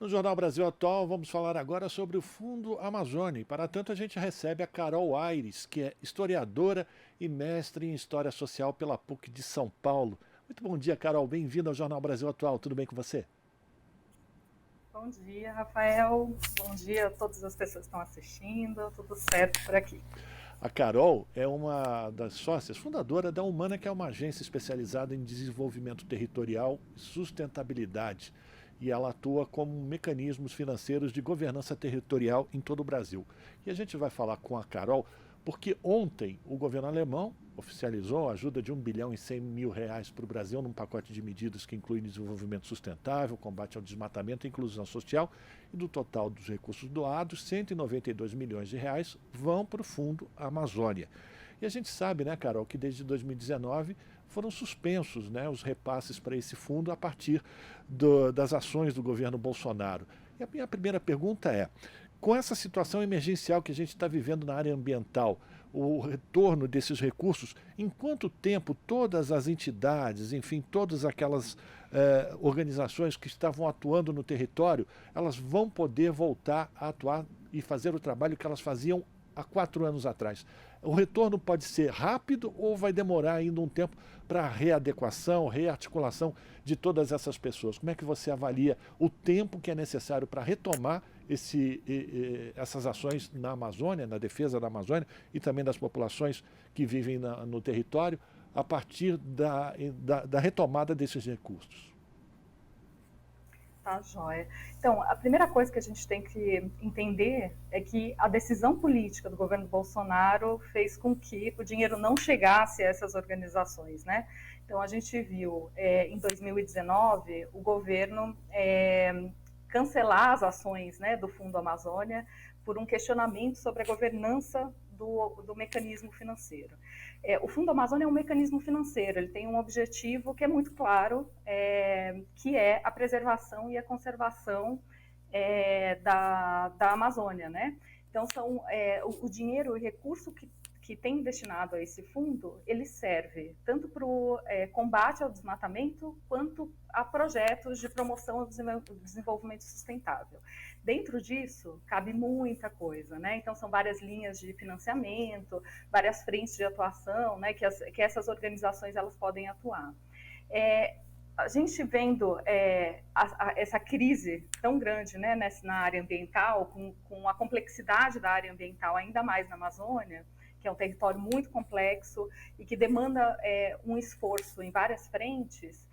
No Jornal Brasil Atual, vamos falar agora sobre o Fundo Amazônia. E para tanto, a gente recebe a Carol Aires, que é historiadora e mestre em História Social pela PUC de São Paulo. Muito bom dia, Carol. Bem-vinda ao Jornal Brasil Atual. Tudo bem com você? Bom dia, Rafael. Bom dia a todas as pessoas que estão assistindo. Tudo certo por aqui. A Carol é uma das sócias fundadora da Humana, que é uma agência especializada em desenvolvimento territorial e sustentabilidade. E ela atua como mecanismos financeiros de governança territorial em todo o Brasil. E a gente vai falar com a Carol porque ontem o governo alemão oficializou a ajuda de 1 bilhão e 100 mil reais para o Brasil num pacote de medidas que inclui desenvolvimento sustentável, combate ao desmatamento e inclusão social. E do total dos recursos doados, 192 milhões de reais vão para o Fundo Amazônia. E a gente sabe, né, Carol, que desde 2019 foram suspensos, né, os repasses para esse fundo a partir das ações do governo Bolsonaro. E a minha primeira pergunta é: com essa situação emergencial que a gente está vivendo na área ambiental, o retorno desses recursos, em quanto tempo todas as entidades, enfim, todas aquelas organizações que estavam atuando no território, elas vão poder voltar a atuar e fazer o trabalho que elas faziam há 4 anos atrás? O retorno pode ser rápido ou vai demorar ainda um tempo para a readequação, rearticulação de todas essas pessoas? Como é que você avalia o tempo que é necessário para retomar essas ações na Amazônia, na defesa da Amazônia e também das populações que vivem no território, a partir da retomada desses recursos? Tá, joia. Então, a primeira coisa que a gente tem que entender é que a decisão política do governo Bolsonaro fez com que o dinheiro não chegasse a essas organizações, né? Então, a gente viu em 2019 o governo cancelar as ações, né, do Fundo Amazônia por um questionamento sobre a governança do mecanismo financeiro. O Fundo Amazônia é um mecanismo financeiro, ele tem um objetivo que é muito claro, que é a preservação e a conservação da Amazônia, né? Então, o dinheiro, o recurso que tem destinado a esse fundo, ele serve tanto para o combate ao desmatamento quanto a projetos de promoção do desenvolvimento sustentável. Dentro disso, cabe muita coisa, né? Então, são várias linhas de financiamento, várias frentes de atuação, né, que essas organizações elas podem atuar. A gente vendo essa crise tão grande, né, na área ambiental, com a complexidade da área ambiental ainda mais na Amazônia, que é um território muito complexo e que demanda um esforço em várias frentes,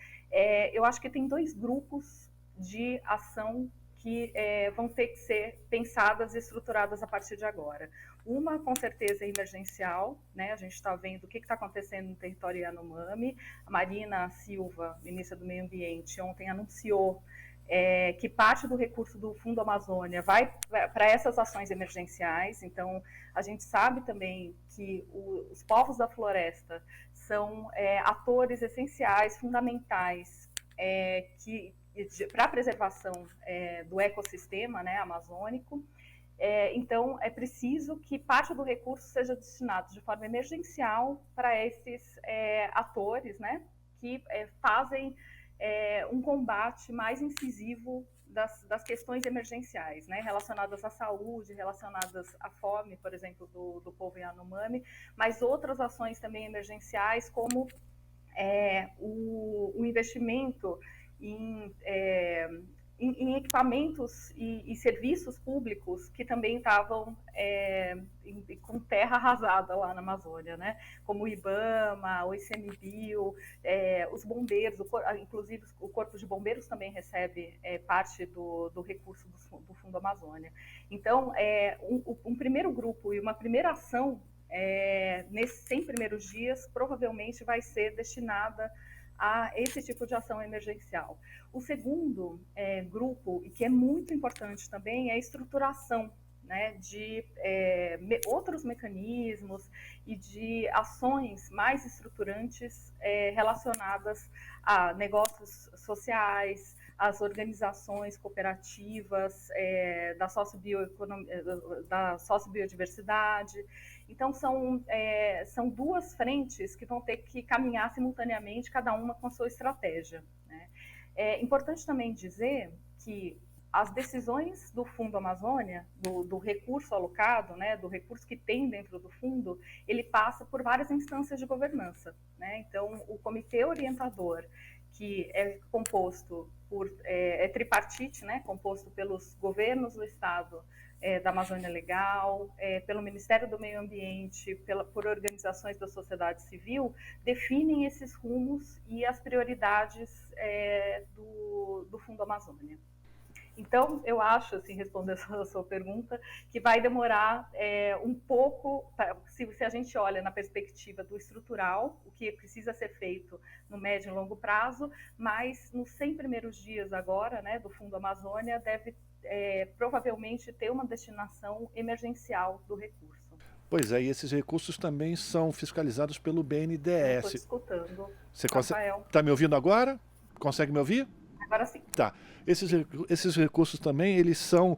eu acho que tem dois grupos de ação que vão ter que ser pensadas e estruturadas a partir de agora. Uma, com certeza, é emergencial, né? A gente está vendo o que está acontecendo no território Yanomami. A Marina Silva, ministra do Meio Ambiente, ontem anunciou que parte do recurso do Fundo Amazônia vai para essas ações emergenciais. Então, a gente sabe também que os povos da floresta são atores essenciais, fundamentais, para a preservação do ecossistema, né, amazônico. Então, é preciso que parte do recurso seja destinado de forma emergencial para esses atores, né, que fazem um combate mais incisivo das questões emergenciais, né, relacionadas à saúde, relacionadas à fome, por exemplo, do povo Yanomami, mas outras ações também emergenciais, como o investimento em, em equipamentos e serviços públicos que também estavam com terra arrasada lá na Amazônia, né? Como o IBAMA, o ICMBio, os bombeiros, inclusive o Corpo de Bombeiros também recebe parte do recurso do Fundo Amazônia. Então, um primeiro grupo e uma primeira ação nesses 100 primeiros dias, provavelmente vai ser destinada a esse tipo de ação emergencial. O segundo grupo, e que é muito importante também, é a estruturação, né, de outros mecanismos e de ações mais estruturantes relacionadas a negócios sociais, às organizações cooperativas da sociobiodiversidade. Então, são duas frentes que vão ter que caminhar simultaneamente, cada uma com a sua estratégia, né? É importante também dizer que as decisões do Fundo Amazônia, do recurso alocado, né, do recurso que tem dentro do fundo, ele passa por várias instâncias de governança, né? Então, o comitê orientador, que é composto é tripartite, né, composto pelos governos do estado, da Amazônia Legal, pelo Ministério do Meio Ambiente, por organizações da sociedade civil, definem esses rumos e as prioridades do Fundo Amazônia. Então, eu acho, assim, respondendo a sua pergunta, que vai demorar um pouco, se a gente olha na perspectiva do estrutural, o que precisa ser feito no médio e longo prazo, mas nos 100 primeiros dias agora, né, do Fundo Amazônia, deve provavelmente ter uma destinação emergencial do recurso. Pois é, e esses recursos também são fiscalizados pelo BNDES. Estou te escutando, Você Rafael. Está me ouvindo agora? Consegue me ouvir? Agora sim. Tá. Esses recursos também, eles são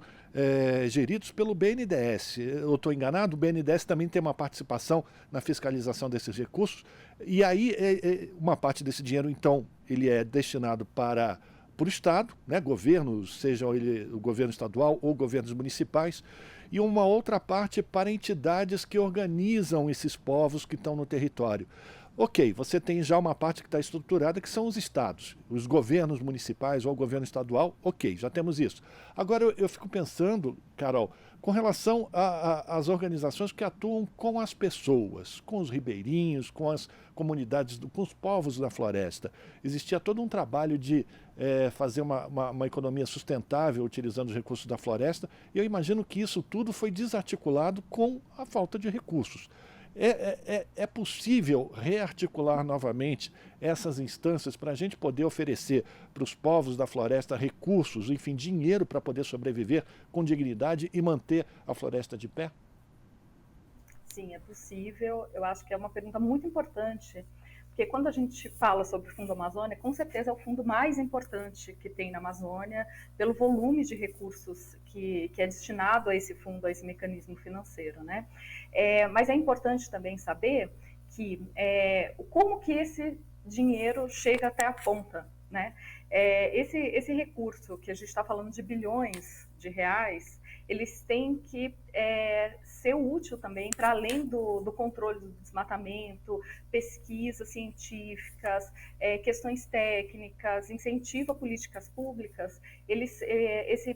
geridos pelo BNDES. Eu estou enganado? O BNDES também tem uma participação na fiscalização desses recursos. E aí, uma parte desse dinheiro, então, ele é destinado para o Estado, né, governos, seja ele o governo estadual ou governos municipais, e uma outra parte para entidades que organizam esses povos que estão no território. Ok, você tem já uma parte que está estruturada, que são os estados, os governos municipais ou o governo estadual, ok, já temos isso. Agora eu fico pensando, Carol, com relação às organizações que atuam com as pessoas, com os ribeirinhos, com as comunidades, com os povos da floresta. Existia todo um trabalho de fazer uma economia sustentável utilizando os recursos da floresta, e eu imagino que isso tudo foi desarticulado com a falta de recursos. É possível rearticular novamente essas instâncias para a gente poder oferecer para os povos da floresta recursos, enfim, dinheiro para poder sobreviver com dignidade e manter a floresta de pé? Sim, é possível. Eu acho que é uma pergunta muito importante, porque quando a gente fala sobre o Fundo Amazônia, com certeza é o fundo mais importante que tem na Amazônia, pelo volume de recursos que é destinado a esse fundo, a esse mecanismo financeiro, né? Mas é importante também saber que como que esse dinheiro chega até a ponta, né? Esse recurso, que a gente está falando de bilhões de reais, eles têm que ser útil também para além do controle do desmatamento, pesquisas científicas, questões técnicas, incentivo a políticas públicas.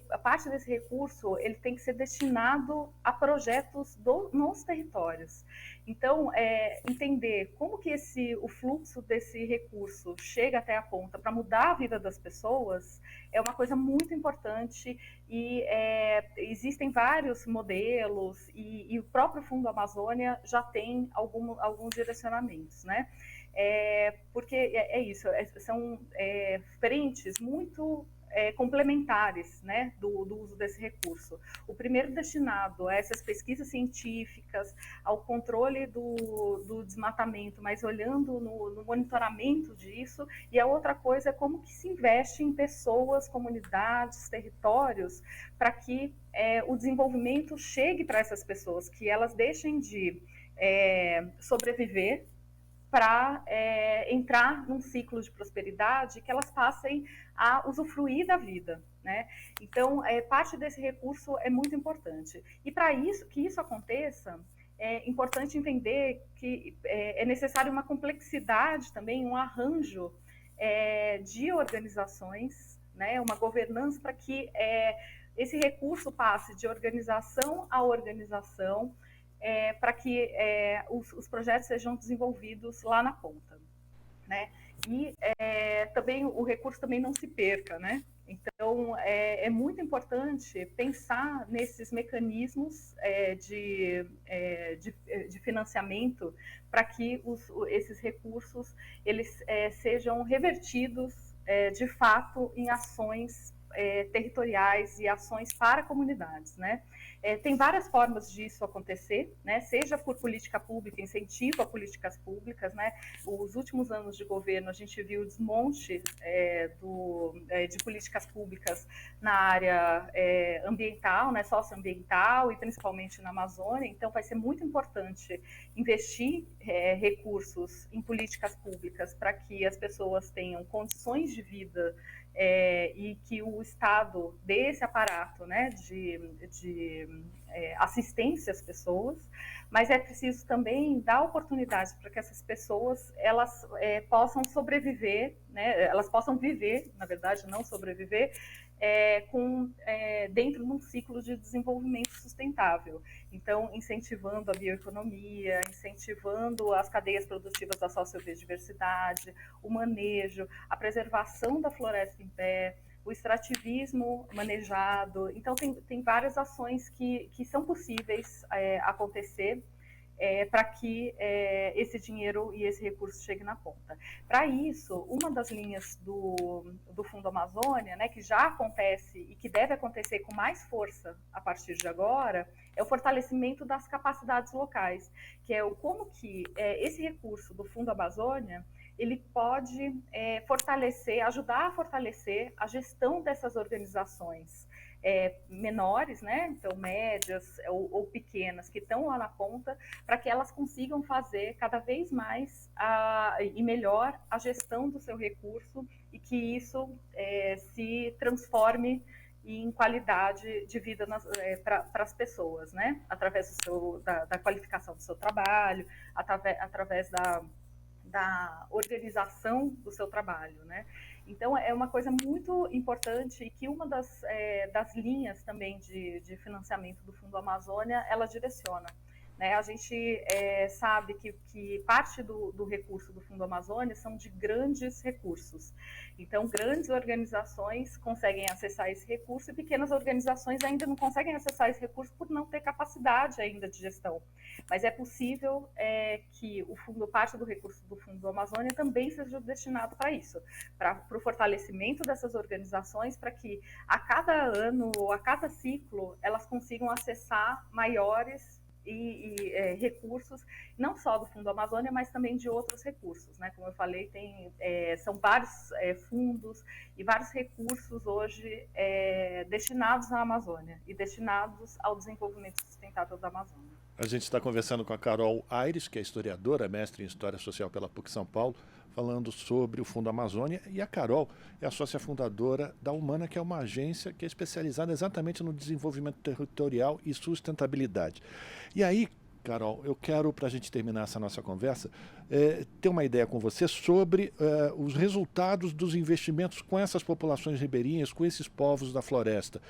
A parte desse recurso ele tem que ser destinado a projetos nos territórios. Então, entender como que o fluxo desse recurso chega até a ponta para mudar a vida das pessoas é uma coisa muito importante e existem vários modelos e o próprio Fundo Amazônia já tem alguns direcionamentos, né? Porque isso, são frentes muito complementares, né, do uso desse recurso. O primeiro destinado a essas pesquisas científicas, ao controle do desmatamento, mas olhando no monitoramento disso, e a outra coisa é como que se investe em pessoas, comunidades, territórios, para que o desenvolvimento chegue para essas pessoas, que elas deixem de sobreviver para entrar num ciclo de prosperidade, que elas passem a usufruir da vida, né? Então, parte desse recurso é muito importante. E para que isso aconteça, é importante entender que é necessário uma complexidade também, um arranjo de organizações, né? Uma governança para que esse recurso passe de organização a organização, para que os projetos sejam desenvolvidos lá na ponta, né? E também o recurso também não se perca, né? Então, é muito importante pensar nesses mecanismos de financiamento para que esses recursos eles sejam revertidos de fato em ações territoriais e ações para comunidades, né? Tem várias formas disso acontecer, né? Seja por política pública, incentivo a políticas públicas, né? Os últimos anos de governo a gente viu o desmonte de políticas públicas na área ambiental, né? Socioambiental e principalmente na Amazônia. Então vai ser muito importante investir recursos em políticas públicas para que as pessoas tenham condições de vida e que o Estado dê esse aparato, né, de assistência às pessoas, mas é preciso também dar oportunidades para que essas pessoas elas possam sobreviver, né, elas possam viver, na verdade, não sobreviver, dentro de um ciclo de desenvolvimento sustentável. Então, incentivando a bioeconomia, incentivando as cadeias produtivas da sociobiodiversidade, o manejo, a preservação da floresta em pé, o extrativismo manejado. Então, tem várias ações que são possíveis acontecer para que esse dinheiro e esse recurso chegue na ponta. Para isso, uma das linhas do Fundo Amazônia, né, que já acontece e que deve acontecer com mais força a partir de agora, é o fortalecimento das capacidades locais, que é como que esse recurso do Fundo Amazônia ele pode fortalecer, ajudar a fortalecer a gestão dessas organizações menores, né? Então médias ou pequenas, que estão lá na ponta, para que elas consigam fazer cada vez mais e melhor a gestão do seu recurso e que isso se transforme em qualidade de vida para as pessoas, né? Através da qualificação do seu trabalho, através da organização do seu trabalho, né? Então, é uma coisa muito importante e que uma das linhas também de financiamento do Fundo Amazônia, ela direciona. Né? A gente sabe que parte do recurso do Fundo Amazônia são de grandes recursos. Então, grandes organizações conseguem acessar esse recurso e pequenas organizações ainda não conseguem acessar esse recurso por não ter capacidade ainda de gestão. Mas é possível que parte do recurso do Fundo Amazônia também seja destinado para isso, para o fortalecimento dessas organizações, para que a cada ano ou a cada ciclo elas consigam acessar maiores recursos, não só do Fundo Amazônia, mas também de outros recursos, né? Como eu falei, são vários fundos e vários recursos hoje destinados à Amazônia e destinados ao desenvolvimento sustentável da Amazônia. A gente está conversando com a Carol Aires, que é historiadora, mestre em História Social pela PUC São Paulo, falando sobre o Fundo Amazônia, e a Carol é a sócia fundadora da Humana, que é uma agência que é especializada exatamente no desenvolvimento territorial e sustentabilidade. E aí, Carol, eu quero, para a gente terminar essa nossa conversa, ter uma ideia com você sobre os resultados dos investimentos com essas populações ribeirinhas, com esses povos da floresta.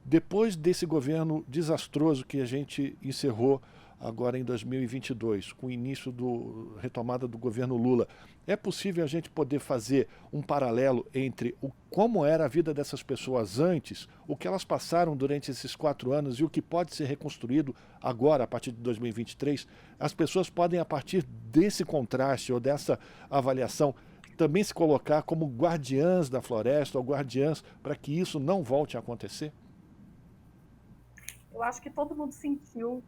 Depois desse governo desastroso que a gente encerrou agora em 2022, com o início da retomada do governo Lula, é possível a gente poder fazer um paralelo entre como era a vida dessas pessoas antes, o que elas passaram durante esses 4 anos e o que pode ser reconstruído agora, a partir de 2023? As pessoas podem, a partir desse contraste ou dessa avaliação, também se colocar como guardiãs da floresta ou guardiãs para que isso não volte a acontecer? Eu acho que todo mundo sentiu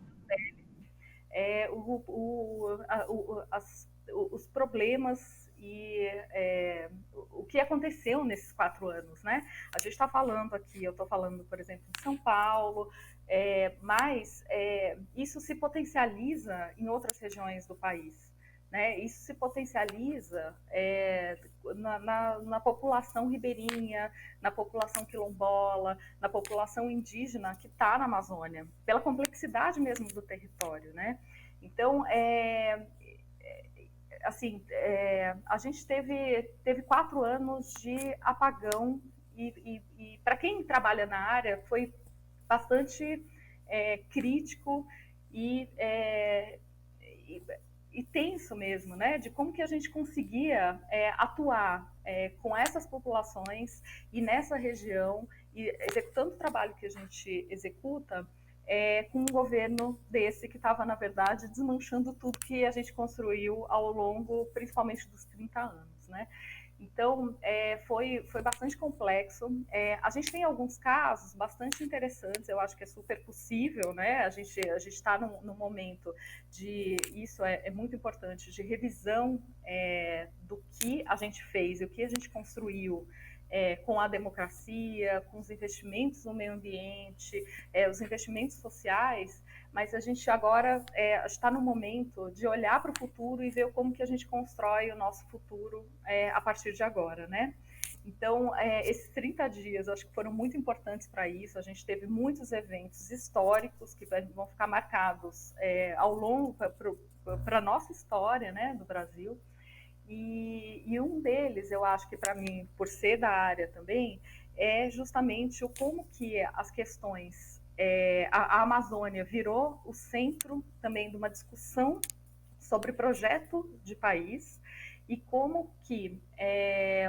os problemas e o que aconteceu nesses 4 anos, né? A gente está falando aqui, eu estou falando, por exemplo, de São Paulo, mas isso se potencializa em outras regiões do país. Né? Isso se potencializa na população ribeirinha, na população quilombola, na população indígena que está na Amazônia, pela complexidade mesmo do território. Né? Então, a gente teve 4 anos de apagão e para quem trabalha na área foi bastante crítico e tenso mesmo, né, de como que a gente conseguia atuar com essas populações e nessa região, e executando o trabalho que a gente executa, com um governo desse que estava, na verdade, desmanchando tudo que a gente construiu ao longo, principalmente dos 30 anos, né? Então, foi bastante complexo. A gente tem alguns casos bastante interessantes, eu acho que é super possível, né? A gente está num momento isso é muito importante, de revisão do que a gente fez e o que a gente construiu com a democracia, com os investimentos no meio ambiente, os investimentos sociais, mas a gente agora está no momento de olhar para o futuro e ver como que a gente constrói o nosso futuro a partir de agora, né? Então, esses 30 dias, eu acho que foram muito importantes para isso. A gente teve muitos eventos históricos que vão ficar marcados ao longo para a nossa história, né, do Brasil. E um deles, eu acho que para mim, por ser da área também, é justamente o como que as questões, a Amazônia virou o centro também de uma discussão sobre projeto de país e como que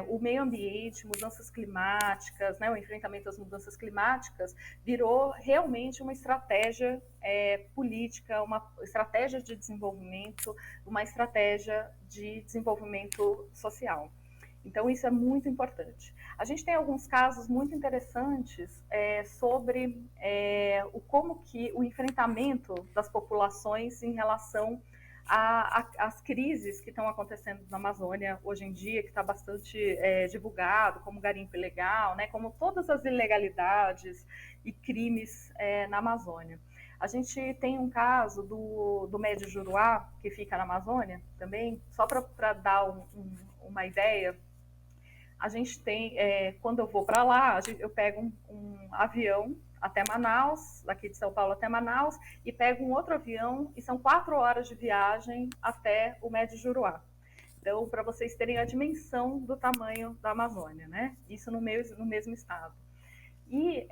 o meio ambiente, mudanças climáticas, né, o enfrentamento às mudanças climáticas virou realmente uma estratégia política, uma estratégia de desenvolvimento, uma estratégia de desenvolvimento social. Então, isso é muito importante. A gente tem alguns casos muito interessantes sobre o como que o enfrentamento das populações em relação as crises que estão acontecendo na Amazônia hoje em dia, que está bastante divulgado, como garimpo ilegal, né, como todas as ilegalidades e crimes na Amazônia. A gente tem um caso do Médio Juruá, que fica na Amazônia também, só para dar uma ideia. A gente tem, quando eu vou para lá, eu pego um avião até Manaus, daqui de São Paulo até Manaus, e pego um outro avião, e são 4 horas de viagem até o Médio Juruá. Então, para vocês terem a dimensão do tamanho da Amazônia, né? Isso no mesmo estado. E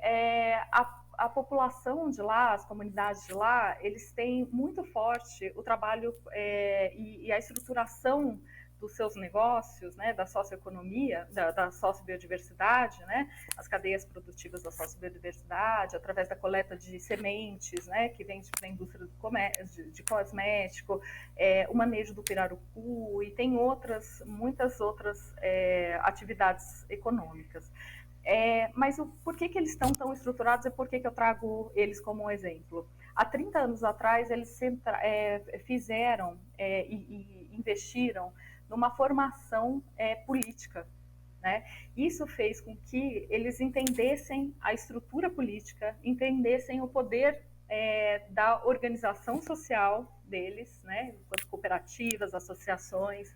a população de lá, as comunidades de lá, eles têm muito forte o trabalho e a estruturação dos seus negócios, né, da socioeconomia, da sociobiodiversidade, né, as cadeias produtivas da sociobiodiversidade, através da coleta de sementes, né, que vem da indústria de cosmético, o manejo do pirarucu e tem muitas outras atividades econômicas. Mas por que eles estão tão estruturados e por que eu trago eles como um exemplo? Há 30 anos atrás, eles fizeram e investiram numa formação política, né? Isso fez com que eles entendessem a estrutura política, entendessem o poder da organização social deles, né? As cooperativas, associações,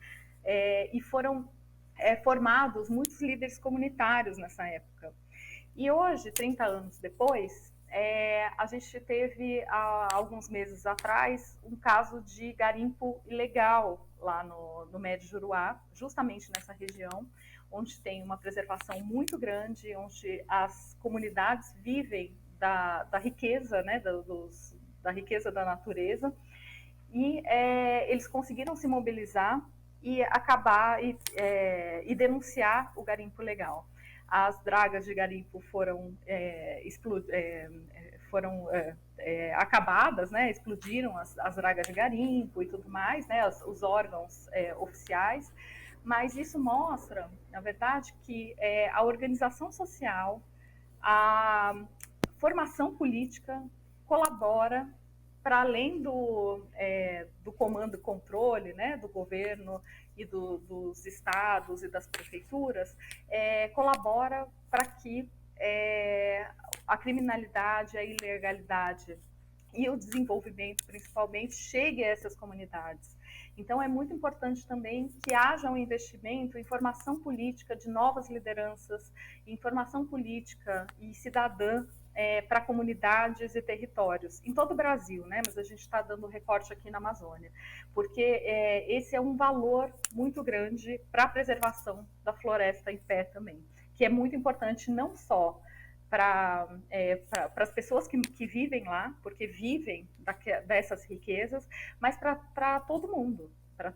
e foram formados muitos líderes comunitários nessa época. E hoje, 30 anos depois, a gente teve, há alguns meses atrás, um caso de garimpo ilegal lá no Médio Juruá, justamente nessa região, onde tem uma preservação muito grande, onde as comunidades vivem da riqueza, né, da riqueza da natureza, e eles conseguiram se mobilizar e acabar e denunciar o garimpo legal. As dragas de garimpo foram acabadas, né? Explodiram as dragas de garimpo e tudo mais, né? Os órgãos oficiais, mas isso mostra, na verdade, que a organização social, a formação política colabora para além do comando e controle, né, do governo e dos estados e das prefeituras, colabora para que a criminalidade, a ilegalidade e o desenvolvimento, principalmente, chegue a essas comunidades. Então, é muito importante também que haja um investimento em formação política de novas lideranças, em formação política e cidadã para comunidades e territórios, em todo o Brasil, né? Mas a gente está dando recorte aqui na Amazônia, porque esse é um valor muito grande para a preservação da floresta em pé também, que é muito importante não só para as pessoas que vivem lá, porque vivem dessas riquezas, mas para todo mundo, para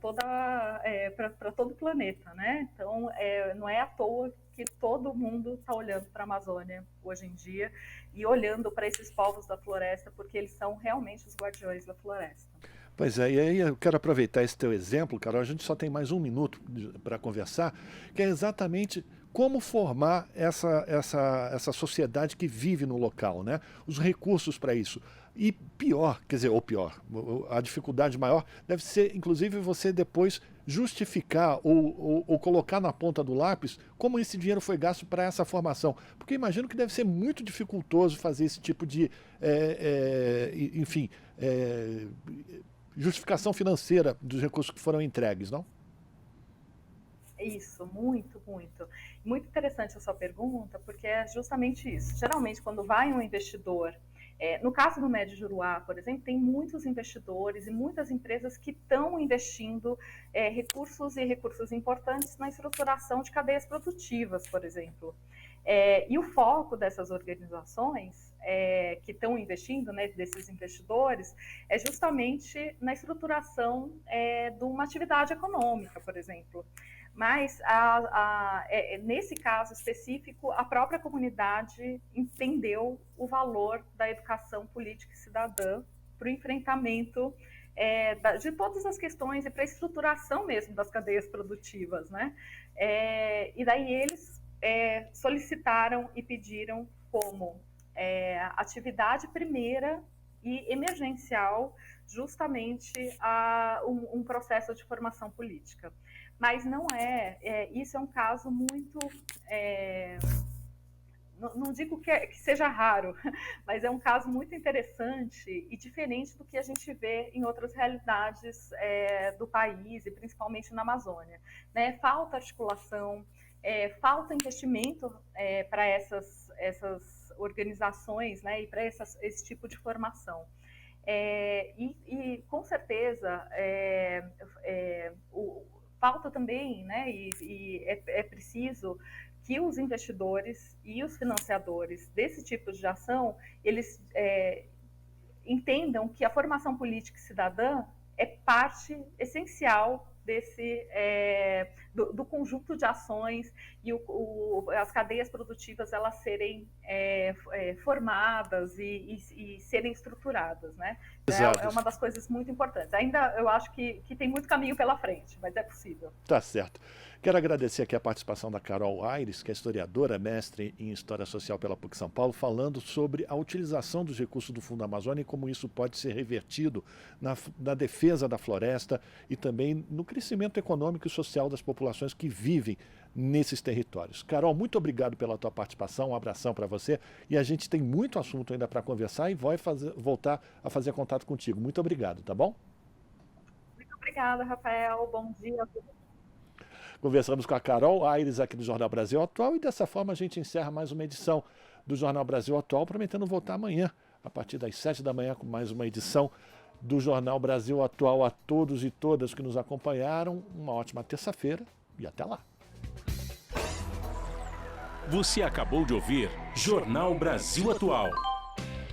todo o planeta, né? Então, não é à toa que todo mundo está olhando para a Amazônia hoje em dia e olhando para esses povos da floresta, porque eles são realmente os guardiões da floresta. Pois é, e aí eu quero aproveitar esse teu exemplo, Carol, a gente só tem mais um minuto para conversar, que é exatamente como formar essa sociedade que vive no local, né? Os recursos para isso. E pior, quer dizer, ou pior, a dificuldade maior deve ser, inclusive, você depois justificar ou colocar na ponta do lápis como esse dinheiro foi gasto para essa formação. Porque imagino que deve ser muito dificultoso fazer esse tipo de, enfim, justificação financeira dos recursos que foram entregues, não? Isso, muito, muito. Muito interessante a sua pergunta, porque é justamente isso. Geralmente, quando vai um investidor, no caso do Médio Juruá, por exemplo, tem muitos investidores e muitas empresas que estão investindo recursos importantes na estruturação de cadeias produtivas, por exemplo. E o foco dessas organizações que estão investindo, né, desses investidores, é justamente na estruturação de uma atividade econômica, por exemplo. Mas, nesse caso específico, a própria comunidade entendeu o valor da educação política e cidadã para o enfrentamento de todas as questões e para a estruturação mesmo das cadeias produtivas, né? E daí eles solicitaram e pediram como atividade primeira e emergencial justamente um processo de formação política. Mas não isso é um caso muito, não digo que seja raro, mas é um caso muito interessante e diferente do que a gente vê em outras realidades do país e principalmente na Amazônia, né? Falta articulação, falta investimento para essas organizações, né? E para esse tipo de formação. E com certeza falta também, né, e é preciso que os investidores e os financiadores desse tipo de ação, eles entendam que a formação política e cidadã é parte essencial do conjunto de ações e as cadeias produtivas elas serem formadas e serem estruturadas, né? É uma das coisas muito importantes. Ainda eu acho que tem muito caminho pela frente, mas é possível. Tá certo. Quero agradecer aqui a participação da Carol Aires, que é historiadora, mestre em História Social pela PUC São Paulo, falando sobre a utilização dos recursos do Fundo Amazônia e como isso pode ser revertido na defesa da floresta e também no crescimento econômico e social das populações que vivem nesses territórios. Carol, muito obrigado pela tua participação, um abração para você e a gente tem muito assunto ainda para conversar e vai voltar a fazer contato contigo. Muito obrigado, tá bom? Muito obrigada, Rafael. Bom dia a todos. Conversamos com a Carol Aires aqui do Jornal Brasil Atual e dessa forma a gente encerra mais uma edição do Jornal Brasil Atual, prometendo voltar amanhã, a partir das 7 da manhã, com mais uma edição do Jornal Brasil Atual. A todos e todas que nos acompanharam, uma ótima terça-feira e até lá. Você acabou de ouvir Jornal Brasil Atual.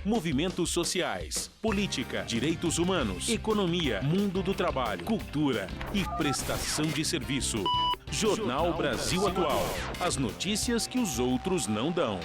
Movimentos sociais, política, direitos humanos, economia, mundo do trabalho, cultura e prestação de serviço. Jornal Brasil Atual. As notícias que os outros não dão.